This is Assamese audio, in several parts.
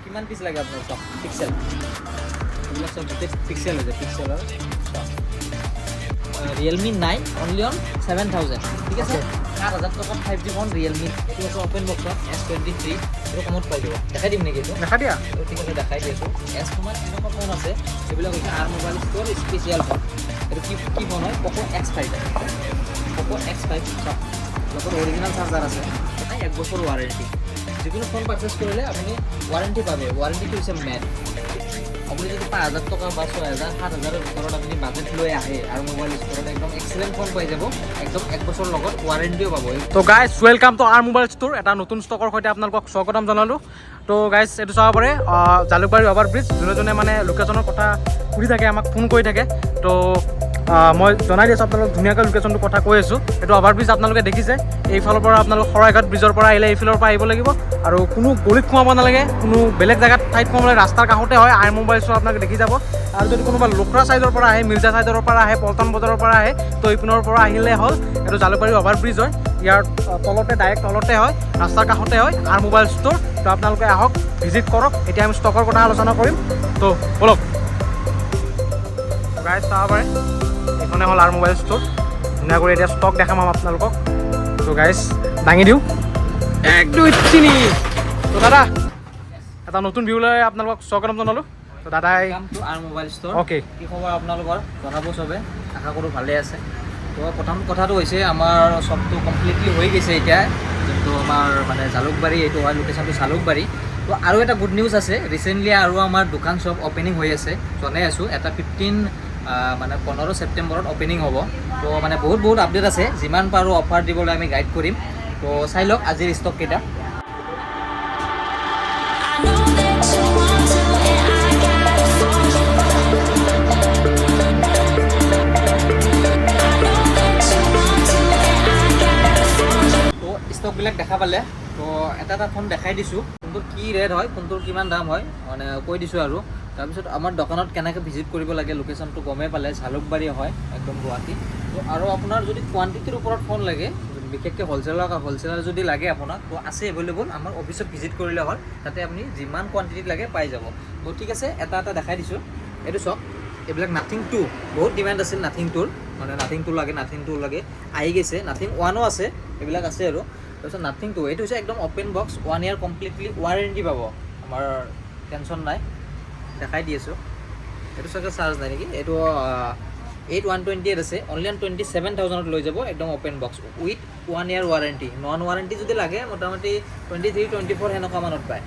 কিমান পিস লাগে আপনার সব পিক্সেল এগুলো সব পিক্সেল আছে পিক্সেলের রিয়েলমি 9 অনলি অন 7000 ঠিক আছে 4000 টাকা 5G ফোন রিয়েলমি এটো আছে ওপেন বক্স S23 এটো কমত পাই যাব দেখাই দিম নেকি এটো দেখা দিয়া ঠিক আছে দেখাই দিছো S তোমার এনেকুৱা ফোন আছে এগুলো হচ্ছে আর মোবাইল স্টোর স্পেশাল ফোন এটো কি ফোন হয় Poco X5 Poco X5 সব লগৰ অৰিজিনাল চাৰ্জাৰ আছে এটা 1 বছৰ ওয়াৰেন্টি যিকোনো ফোন পাৰচেজ কৰিলে আপুনি ওয়ারেন্টি পাবে ওয়ারেন্টিটো হৈছে মেড আপুনি যদি 5000 টাকা বা 6000 7000 এর ভিতৰত আপুনি বাজেট লৈ আহে আৰু মোবাইল ষ্টৰত একদম এক্সেলেন্ট ফোন পাই যাব একদম 1 বছৰ লগত ওয়াৰেন্টিও পাব তো guys welcome to R mobile store এটা নতুন ষ্টকৰ সৈতে আপোনালোকক স্বাগতম জনালোঁ তো গাইজ এইটো চাব পাৰে জালুকবাৰী অভাৰ ব্ৰিজ যোনে মানে লোকেশ্যনৰ কথা সুধি থাকে আমাক ফোন কৰি থাকে তো মই জনাই দিছোঁ আপোনালোকক ধুনীয়াকৈ লোকেশ্যনটোৰ কথা কৈ আছোঁ এইটো অভাৰ ব্ৰিজ আপোনালোকে দেখিছে এইফালৰ পৰা আপোনালোক শৰাইঘাট ব্ৰিজৰ পৰা আহিলে এইফালৰ পৰা আহিব লাগিব আৰু কোনো গলিত সোমাব নালাগে কোনো বেলেগ জেগাত ঠাইত সোমাব নালাগে ৰাস্তাৰ কাষতে হয় আৰ মোবাইল ষ্ট'ৰ আপোনালোকে দেখি যাব আৰু যদি কোনোবা লোকৰা ছাইডৰ পৰা আহে মিৰ্জা ছাইডৰ পৰা আহে পল্টন বজাৰৰ পৰা আহে তো এইপিনৰ পৰা আহিলে হ'ল এইটো জালুকবাৰী অভাৰ ব্ৰিজ হয় ইয়াৰ তলতে ডাইৰেক্ট তলতে হয় ৰাস্তাৰ কাষতে হয় আৰ মোবাইল ষ্ট'ৰ তো আপোনালোকে আহক ভিজিট কৰক এতিয়া আমি ষ্টকৰ কথা আলোচনা কৰিম তো বলক গাইজ চাব পাৰে এইখনে হ'ল আৰ মোবাইল ষ্ট'ৰ ধুনীয়া কৰি এতিয়া ষ্টক দেখাম আপোনালোকক তো গাইজ দাঙি দিওঁ 1 2 3 তো দাদা এটা নতুন ভিউ লৈ আপোনালোকক স্বাগতম জনালোঁ তো দাদাই come to R mobile store okay কি খবৰ আপোনালোকৰ জনাব চবে আশা কৰোঁ ভালে আছে তো প্ৰথম কথাটো হৈছে আমাৰ শ্বপটো কমপ্লিটলি হৈ গৈছে এতিয়া যোনটো আমাৰ মানে জালুকবাৰী এইটো হয় লোকেশ্যনটো জালুকবাৰী তো আৰু এটা গুড নিউজ আছে ৰিচেণ্টলি আৰু আমাৰ দোকান শ্বপ অপেনিং হৈ আছে জনাই আছোঁ এটা 15 ছেপ্টেম্বৰত অপেনিং হ'ব তো মানে বহুত আপডেট আছে যিমান পাৰোঁ অফাৰ দিবলৈ আমি গাইড কৰিম তো চাই লওক আজিৰ ষ্টক কেইটা ষ্টকবিলাক দেখা পালে তো এটা ফোন দেখাই দিছোঁ কোনটোৰ কি ৰেট হয় কোনটোৰ কিমান দাম হয় মানে কৈ দিছোঁ আৰু তাৰপিছত আমাৰ দোকানত কেনেকৈ ভিজিট কৰিব লাগে লোকেশ্যনটো গমেই পালে জালুকবাৰী হয় একদম গুৱাহাটী তো আৰু আপোনাৰ যদি কোৱান্টিটিৰ ওপৰত ফোন লাগে বিশেষকৈ হ'লচেলাৰ যদি লাগে আপোনাক তো আছে এভেইলেবল আমাৰ অফিচত ভিজিট কৰিলে হ'ল তাতে আপুনি যিমান কোৱান্টিটিত লাগে পাই যাব তো ঠিক আছে এটা দেখাই দিছোঁ এইটো চাওক এইবিলাক নাথিং 2 বহুত ডিমাণ্ড আছিল নাথিং 2ৰ মানে নাথিং 2 লাগে আহি গৈছে নাথিং 1ও আছে এইবিলাক আছে আৰু তাৰপিছত নাথিং 2 এইটো হৈছে একদম অপেন বক্স 1 ইয়াৰ কমপ্লিটলি ৱাৰেণ্টি পাব আমাৰ টেনশ্যন নাই দেখাই দি আছোঁ এইটো চাগে চাৰ্জ নাই নেকি এইটো 8128 আছে অনলি অন 27,000ত লৈ যাব একদম open box with 1 year warranty non warranty যদি লাগে মোটামুটি 23 24 সেনেকুৱা মানত পায়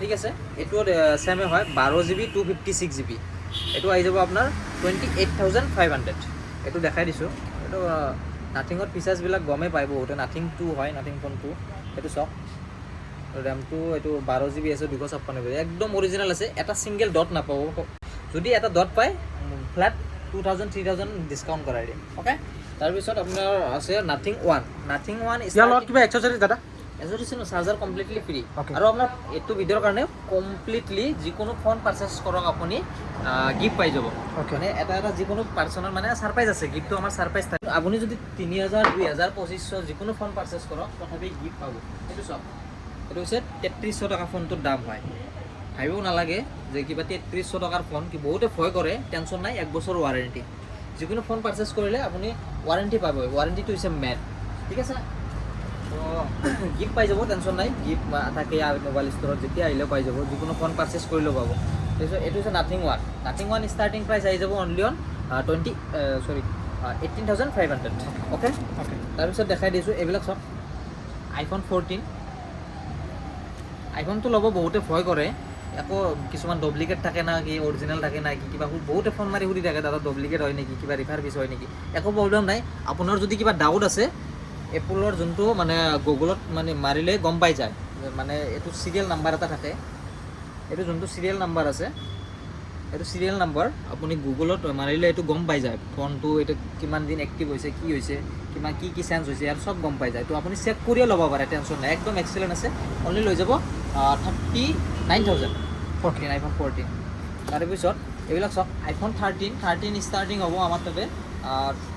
ঠিক আছে এইটো ছেমে হয় 12GB 256GB এইটো আহি যাব আপোনাৰ 28,500 এইটো দেখাই দিছোঁ এইটো নাথিঙৰ ফিচাৰ্ছবিলাক গমেই পায় বহুতে নাথিং 2 হয় নাথিং ফোন 2 এইটো চাওক ৰেমটো এইটো 12GB আছে 256GB একদম অৰিজিনেল আছে এটা ছিংগল ডট নাপাব যদি এটা ডট পায় ফ্লেট 2000 3000 ডিছকাউণ্ট কৰাই দিম অ'কে তাৰপিছত আপোনাৰ আছে নাথিং 1 ইয়াৰ লগত কিবা এক্সেসৰিজ দাদা এজৰিছন চাৰ্জাৰ কমপ্লিটলি ফ্ৰী আৰু আপোনাৰ এইটো ভিডিঅ'ৰ কাৰণে কমপ্লিটলি যিকোনো ফোন পাৰচেজ কৰক আপুনি গিফ্ট পাই যাব মানে এটা যিকোনো পাৰ্চনৰ মানে ছাৰপ্ৰাইজ আছে গিফ্টটো আমাৰ ছাৰপ্ৰাইজ থাকে আপুনি যদি 3000 2000 2500 যিকোনো ফোন পাৰচেজ কৰক তথাপি গিফ্ট পাব এইটো চাওক এইটো হৈছে 3300 টকা ফোনটোৰ দাম হয় ভাবিব নালাগে যে কিবা 3300 টকাৰ ফোন কি বহুতে ভয় কৰে টেনশ্যন নাই 1 বছৰ ৱাৰেণ্টি যিকোনো ফোন পাৰচেজ কৰিলে আপুনি ৱাৰেণ্টি পাব ৱাৰেণ্টিটো হৈছে মেড ঠিক আছে তো গিফ্ট পাই যাব টেনশ্যন নাই গিফ্ট থাকে আৰু মোবাইল ষ্ট'ৰত যেতিয়া আহিলেও পাই যাব যিকোনো ফোন পাৰচেজ কৰিলেও পাব তাৰপিছত এইটো হৈছে নাথিং 1 ষ্টাৰ্টিং প্ৰাইচ আহি যাব অনলি অন 18,500 অ'কে তাৰপিছত দেখাই দিছোঁ এইবিলাক চব iPhone 14 আইফোনটো ল'ব বহুতে ভয় কৰে একো কিছুমান ডুপ্লিকেট থাকে না কি অৰিজিনেল থাকে না কি কিবা বহুতে ফোন মাৰি সুধি থাকে দাদা ডুপ্লিকেট হয় নেকি কিবা ৰিফাৰ পিছ হয় নেকি একো প্ৰব্লেম নাই আপোনাৰ যদি কিবা ডাউট আছে এপলৰ যোনটো মানে গুগলত মানে মাৰিলে গম পাই যায় মানে এইটো চিৰিয়েল নাম্বাৰ এটা থাকে এইটো যোনটো চিৰিয়েল নাম্বাৰ আছে এইটো চিৰিয়েল নাম্বাৰ আপুনি গুগলত মাৰিলে এইটো গম পাই যায় ফোনটো এইটো কিমান দিন এক্টিভ হৈছে কি হৈছে কিমান কি চেঞ্জ হৈছে আৰু চব গম পাই যায় তো আপুনি চেক কৰিয়ে ল'ব পাৰে টেনশ্যন নাই একদম এক্সেলেণ্ট আছে অনলি লৈ যাব 39,000 iPhone 14 তাৰপিছত এইবিলাক চাওক iPhone 13 ষ্টাৰ্টিং হ'ব আমাৰ তাতে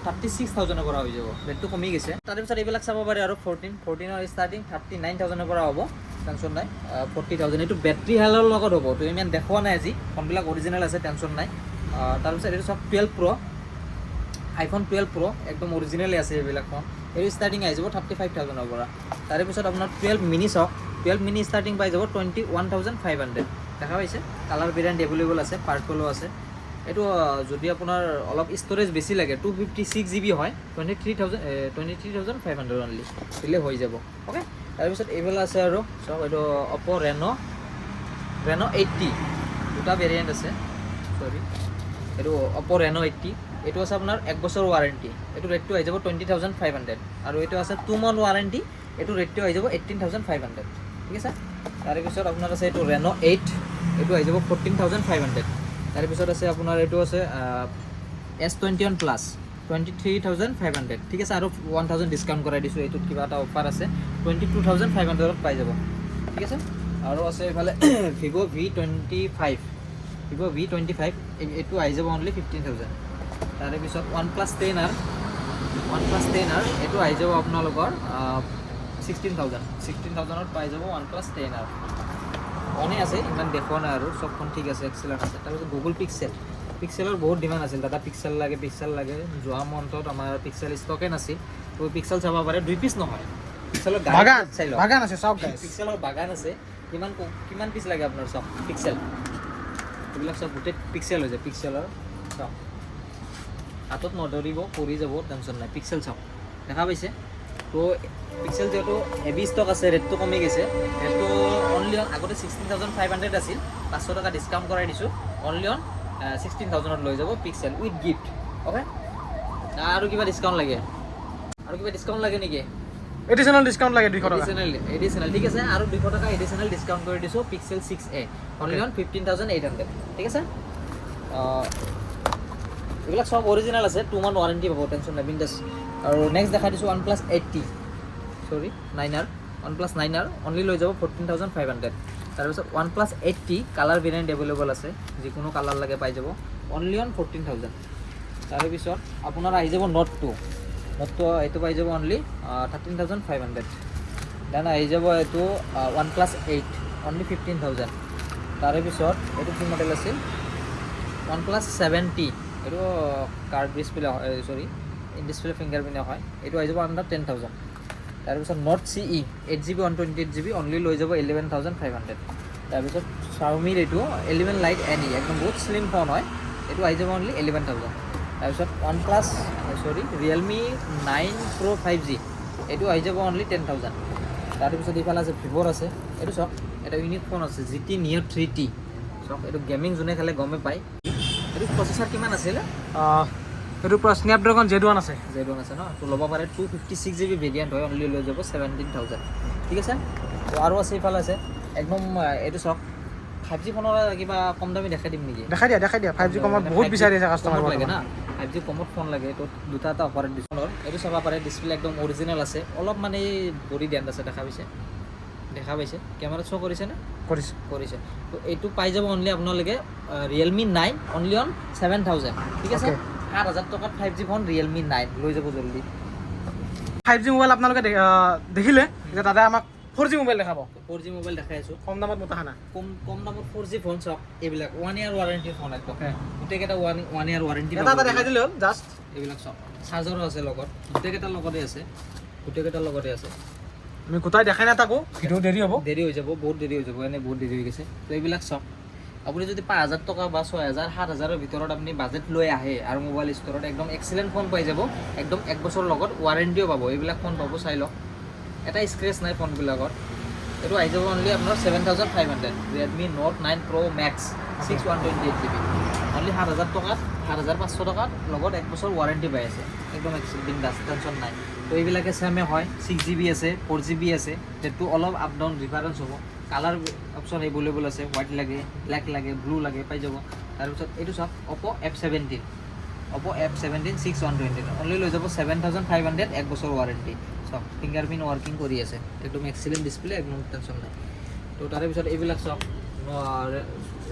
36,000 পৰা হৈ যাব ৰেটটো কমি গৈছে তাৰপিছত এইবিলাক চাব পাৰে আৰু 14 ৰ ষ্টাৰ্টিং 39,000 পৰা হ'ব টেনশ্যন নাই 40,000 এইটো বেটাৰী হেলৰ লগত হ'ব তো ইমান দেখুওৱা নাই আজি ফোনবিলাক অৰিজিনেল আছে টেনশ্যন নাই তাৰপিছত এইটো চাওক 12 Pro iPhone 12 Pro একদম অৰিজিনেলি আছে এইবিলাক ফোন এইটো ষ্টাৰ্টিং আহি যাব 35,000ৰ পৰা তাৰপিছত আপোনাৰ 12 মিনি চাওক 12 মিনি ষ্টাৰ্টিং পাই যাব 21,500 দেখা পাইছে কালাৰ ভেৰিয়েণ্ট এভেইলেবল আছে পাৰ্পলো আছে এইটো যদি আপোনাৰ অলপ ষ্ট'ৰেজ বেছি লাগে 256 GB হয় 23,500 অনলি দিলে হৈ যাব অ'কে তাৰপিছত এইবিলাক আছে আৰু চাওক এইটো Oppo Reno 80 দুটা ভেৰিয়েণ্ট আছে চৰি এইটো Oppo Reno 80 এইটো আছে আপোনাৰ 1 বছৰ ৱাৰেণ্টি এইটো ৰেটটো আহি যাব 20,500 আৰু এইটো আছে 2 মান্থ ৱাৰেণ্টি এইটো ৰেটটো আহি যাব 18,500 ঠিক আছে তাৰপিছত আপোনাৰ আছে এইটো Reno 8 এইটো আহি যাব 14,500 তাৰপিছত আছে আপোনাৰ এইটো আছে S21 Plus 23,500 ঠিক আছে আৰু 1,000 ডিছকাউণ্ট কৰাই দিছোঁ এইটোত কিবা এটা অফাৰ আছে 22,500ত পাই যাব ঠিক আছে আৰু আছে এইফালে Vivo V25 এইটো আহি যাব অনলি 15,000 তাৰপিছত OnePlus 10R এইটো আহি যাব আপোনালোকৰ 16,000ত পাই যাব OnePlus 10R অনে আছে ইমান দেখুওৱা নাই আৰু চব ফোন ঠিক আছে এক্সেলেণ্ট আছে তাৰপিছত Google পিক্সেলৰ বহুত ডিমাণ্ড আছিল দাদা পিক্সেল লাগে যোৱা মন্থত আমাৰ পিক্সেল ষ্টকে নাছিল তো পিক্সেল চাব পাৰে 2 পিচ নহয় পিক্সেলৰ বাগান আছে চাওক গাইছ পিক্সেলৰ বাগান আছে কিমান পিচ লাগে আপোনাৰ চাওক পিক্সেল এইবিলাক চব গোটেই পিক্সেল হৈ যায় পিক্সেলৰ চাওক হাতত নধৰিব পৰি যাব টেনশ্যন নাই পিক্সেল চাওক দেখা পাইছে তো পিক্সেল যিহেতু হেভি ষ্টক আছে ৰেটটো কমি গৈছে ৰেটটো অনলি অন আগতে 16,500 আছিল 500 টকা ডিছকাউণ্ট কৰাই দিছোঁ অনলি অন 16,000ত লৈ যাব পিক্সেল উইথ গিফ্ট অ'কে আৰু কিবা ডিছকাউণ্ট লাগে নেকি এডিশ্যনেল ডিছকাউণ্ট লাগে 200 টকা এডিশ্যনেল ঠিক আছে আৰু 200 টকা এডিশ্যনেল ডিছকাউণ্ট কৰি দিছোঁ পিক্সেল 6a অনলি অন 15,800 ঠিক আছে এইবিলাক সব অৰিজিনেল আছে 2 মান্থ ৱাৰেণ্টি পাব টেনশ্যন নাই বিন্দাছ আৰু নেক্সট দেখাই দিছোঁ OnePlus 9R অনলি লৈ যাব 14,500 তাৰপিছত OnePlus 80 কালাৰ ভেৰিয়েণ্ট এভেইলেবল আছে যিকোনো কালাৰ লাগে পাই যাব অনলি অন 14,000 তাৰপিছত আপোনাৰ আহি যাব Note 2 এইটো পাই যাব অনলি 13,500 দেন আহি যাব এইটো OnePlus 8 অনলি 15,000 তাৰপিছত এইটো কি মডেল আছিল OnePlus 7T এইটো কাৰ্ড ডিছপ্লে চৰি ইন ডিছপ্লে ফিংগাৰপ্ৰিণ্ট হয় এইটো আহি যাব আণ্ডাৰ 10,000 তাৰপিছত Note CE 8GB 128GB only লৈ যাব 11,500 তাৰপিছত Xiaomi এইটো 11 Lite NE একদম বহুত শ্লিম ফোন হয় এইটো আহি যাব অনলি 11,000 তাৰপিছত Realme 9 Pro 5G এইটো আহি যাব অনলি 10,000 তাৰপিছত এইফালে আছে Vivoৰ আছে এইটো চাওক এটা ইউনিক ফোন আছে GT Neo 3T চাওক এইটো গেমিং যোনে খালে গমে পায় এইটো প্ৰচেছৰ কিমান আছিলে এইটো পৰা স্নেপড্ৰাগন Z1 আছে ন তো ল'ব পাৰে 256GB ভেৰিয়েণ্ট হয় অনলি লৈ যাব 17,000 ঠিক আছে তো আৰু আছে এইফালে আছে একদম এইটো চাওক 5G ফোনৰ কিবা কম দামী দেখাই দিম নেকি দেখাই দিয়া 5G কমত বহুত বিচাৰি আছে কাষ্টমাৰ লাগে না 5G কমত ফোন লাগে তো দুটা অফাৰ দিছোঁ এইটো চাব পাৰে ডিছপ্লে একদম অৰিজিনেল আছে অলপ মানে বডি ডেণ্ট আছে দেখা পাইছে কেমেৰাত শ্ব' কৰিছেনে কৰিছে তো এইটো পাই যাব অনলি আপোনালোকে Realme 9 অনলি অন 7,000 ঠিক আছে 8,000 টকাত 5G ফোন Realme 9 লৈ যাব জলদি 5G মোবাইল আপোনালোকে দেখিলে যে দাদা আমাক 4G মোবাইল দেখাব 4G মোবাইল দেখাই আছোঁ কম দামত মতা না কম দামত 4G ফোন চাওক এইবিলাক 1 year ৱাৰেণ্টি ফোন একদম গোটেইকেইটা 1 year ৱাৰেণ্টি এটা দেখাই দিলে হ'ল জাষ্ট এইবিলাক চাওক চাৰ্জাৰো আছে লগত গোটেইকেইটাৰ লগতে আছে আমি গোটাই দেখাই নাথাকোঁ ভিডিঅ' দেৰি হ'ব বহুত দেৰি হৈ যাব বহুত দেৰি হৈ গৈছে তো এইবিলাক চাওক আপুনি যদি 5,000 টকা বা 6,000 7,000ৰ ভিতৰত আপুনি বাজেট লৈ আহে আৰু মোবাইল ষ্ট'ৰত একদম এক্সিলেণ্ট ফোন পাই যাব একদম 1 বছৰ লগত ৱাৰেণ্টিও পাব এইবিলাক ফোন পাব চাই লওক এটা স্ক্ৰেচ নাই ফোনবিলাকত এইটো আহি যাব অনলি আপোনাৰ 7,500 Redmi Note 9 Pro Max 6 128GB only 7,000 টকাত 7,500 টকাত লগত 1 বছৰ ৱাৰেণ্টি পাই আছে একদম বিন্দাছ টেনশ্যন নাই তো এইবিলাকে ছেমে হয় 6GB আছে 4GB আছে ৰেটটো অলপ আপ ডাউন ডিফাৰেঞ্চ হ'ব কালাৰ অপশ্যন এভেইলেবল আছে হোৱাইট লাগে ব্লেক লাগে ব্লু লাগে পাই যাব তাৰপিছত এইটো চাওক Oppo F17 6 128 অনলি লৈ যাব 7,500 1 বছৰ ৱাৰেণ্টি চাওক ফিংগাৰপ্ৰিণ্ট ৱৰ্কিং কৰি আছে একদম এক্সিলেণ্ট ডিছপ্লে একদম টেনশ্যন নাই তো তাৰে পিছত এইবিলাক চাওক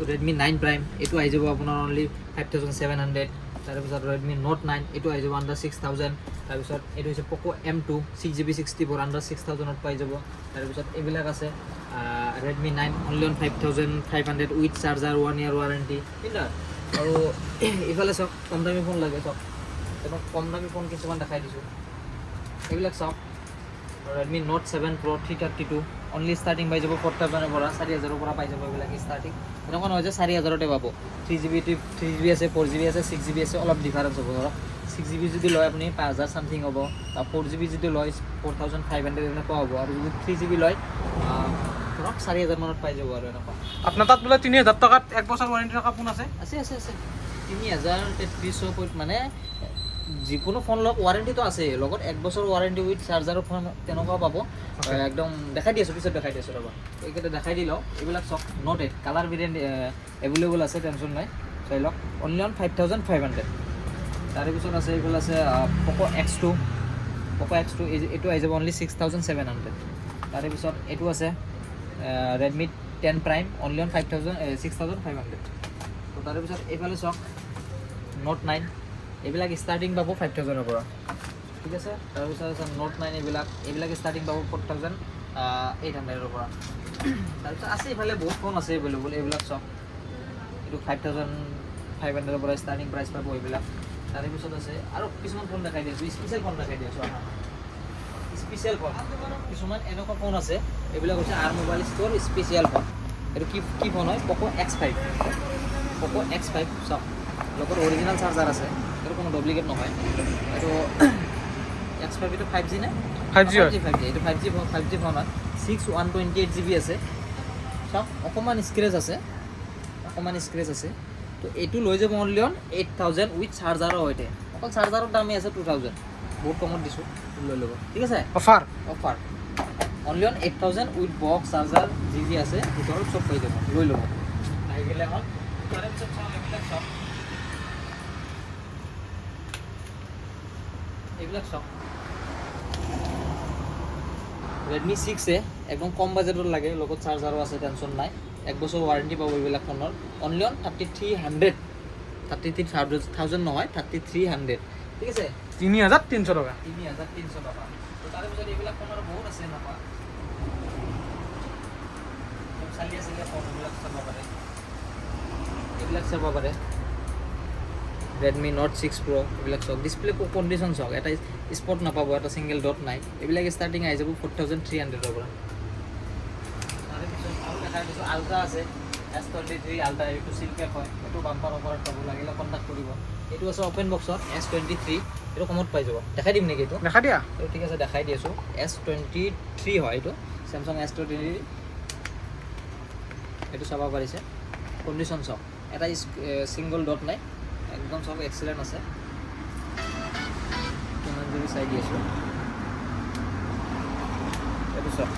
Redmi 9 Prime এইটো আহি যাব আপোনাৰ অনলি 5,700 তাৰপিছত Redmi Note 9 এইটো আহি যাব আণ্ডাৰ 6,000 তাৰপিছত এইটো হৈছে Poco M2 6GB 64 আণ্ডাৰ 6,000ত পাই যাব তাৰপিছত এইবিলাক আছে Redmi 9 only on 5500 with charger 1 year warranty ঠিক আছে আৰু ইফালে চাওক কম দামী ফোন লাগে চাওক তোমাক কম দামী ফোন কিছুমান দেখাই দিছোঁ এইবিলাক চাওক Redmi Note 7 Pro 332 only starting পাই যাব 4000 ৰ পৰা 4000 ৰ পৰা পাই যাব এইবিলাক starting এনেকুৱা নহয় যে 4000 তে পাব 3GB আছে 4GB আছে 6GB আছে অলপ ডিফাৰেন্স হ'ব ধৰক 6GB যদি লয় আপুনি 5000 সামথিং হ'ব আৰু 4GB যদি লয় 4500 এনেকুৱা হ'ব আৰু যদি 3GB লয় ধৰক 4000 মানত পাই যাব আৰু এনেকুৱা আপোনাৰ তাত বোলে 3000 টকাত 1 বছৰ ৱাৰেণ্টি থকা ফোন আছে আছে আছে আছে 3300 মানে যিকোনো ফোন লওক ৱাৰেণ্টিটো আছে লগত 1 বছৰ ৱাৰেণ্টি উইথ চাৰ্জাৰৰ ফোন তেনেকুৱাও পাব একদম দেখাই দি আছোঁ পিছত দেখাই দি আছোঁ ৰ'বা এইকেইটা দেখাই দি লওক এইবিলাক চক Note 8 কালাৰ ভেৰিয়েণ্ট এভেইলেবল আছে টেনশ্যন নাই চাই লওক অনলি অন 5500 তাৰে পিছত আছে এইফালে আছে Poco X2 এইটো আহি যাব অনলি 6700 তাৰে পিছত এইটো আছে Redmi 10 Prime অনলি অন 6500 তো তাৰে পিছত এইফালে চক Note 9 এইবিলাক ষ্টাৰ্টিং পাব 5000 ৰ পৰা ঠিক আছে তাৰপিছত আছে Note 9 এইবিলাক ষ্টাৰ্টিং পাব 4800 ৰ পৰা তাৰপিছত আছে ইফালে বহুত ফোন আছে এভেইলেবল এইবিলাক চব এইটো 5500 ৰ পৰা ষ্টাৰ্টিং প্ৰাইচ পাব এইবিলাক তাৰে পিছত আছে আৰু কিছুমান ফোন দেখাই দিছোঁ স্পেচিয়েল ফোন দেখাই দিছোঁ স্পেচিয়েল ফোন কিছুমান এনেকুৱা ফোন আছে এইবিলাক হৈছে R mobile store special phone এইটো কি ফোন হয় Poco X5 চাওক লগত অৰিজিনেল চাৰ্জাৰ আছে এইটো কোনো ডুপ্লিকেট নহয় এইটো X5 এইটো 5G নে 5G হয় এইটো 5G ফোন হয় 128GB আছে চাওক অকণমান স্ক্ৰেচ আছে তো এইটো লৈ যাব অনলি অন 8000 উইথ চাৰ্জাৰৰ সৈতে অকল চাৰ্জাৰৰ দামেই আছে 2000 বহুত কমত দিছোঁ লৈ ল'ব ঠিক আছে offer only on 8000 with box charger যি আছে ভিতৰত চব পাই যাব লৈ ল'ব আহি গ'লে হ'ল তাৰে পিছত চাওক এইবিলাক চাওক Redmi 6 একদম কম বাজেটত লাগে লগত চাৰ্জাৰো আছে টেনশ্যন নাই 1 বছৰ ৱাৰেণ্টি পাব এইবিলাক ফোনৰ অনলি অন 33,000 নহয় 3300 ঠিক আছে 3300 টকা 3300 টকা তো তাৰে পিছত এইবিলাক ফোনৰ বহুত আছে নাপা চালি আছে ফোন এইবিলাক চাব পাৰে Redmi Note 6 Pro এইবিলাক চাওক ডিসপ্লে কণ্ডিশ্যন চাওক এটা স্পট নাপাব এটা সিঙ্গেল ডট নাই এইবিলাক ষ্টাৰ্টিং আহি যাব 4300 ৰ পৰা তাৰে পিছত আৰু দেখাই দিছোঁ আল্ট্ৰা আছে S23 আল্ট্ৰা এইটো সিলপেক হয় এইটো বাম্পাৰ অফাৰত পাব লাগিলে কণ্টেক্ট কৰিব এইটো আছে অপেন বক্সত S23 এইটো কমত পাই যাব দেখাই দিম নেকি এইটো দেখা দিয়া এইটো ঠিক আছে দেখাই দি আছোঁ S23 হয় এইটো Samsung S23 এইটো চাব পাৰিছে কণ্ডিশ্যন চাওক এটা সিঙ্গল ডট নাই একদম সব এক্সেলেন্ট আছে কিমান জিবি চাই দি আছোঁ এইটো চাওক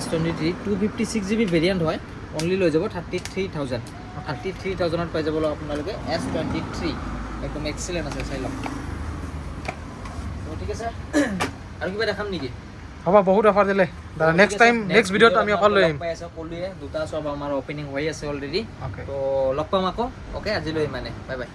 S23 256GB ভেৰিয়েণ্ট হয় অনলি লৈ যাব 33,000 ত পাই যাব আপোনালোকে S23 একদম এক্সেলেন্ট আছে চাই লওক ঠিক আছে আৰু কিবা দেখাম নেকি হ'ব বহুত অফাৰ দিলে নেক্সট ভিডিঅ'ত আমি অকল লৈ আহিম পাই আছে ক'লোৱে দুটা সব আমাৰ অপেনিং হৈ আছে অলৰেডি অ'কে তো লগ পাম আকৌ অ'কে আজিলৈ মানে বাই বাই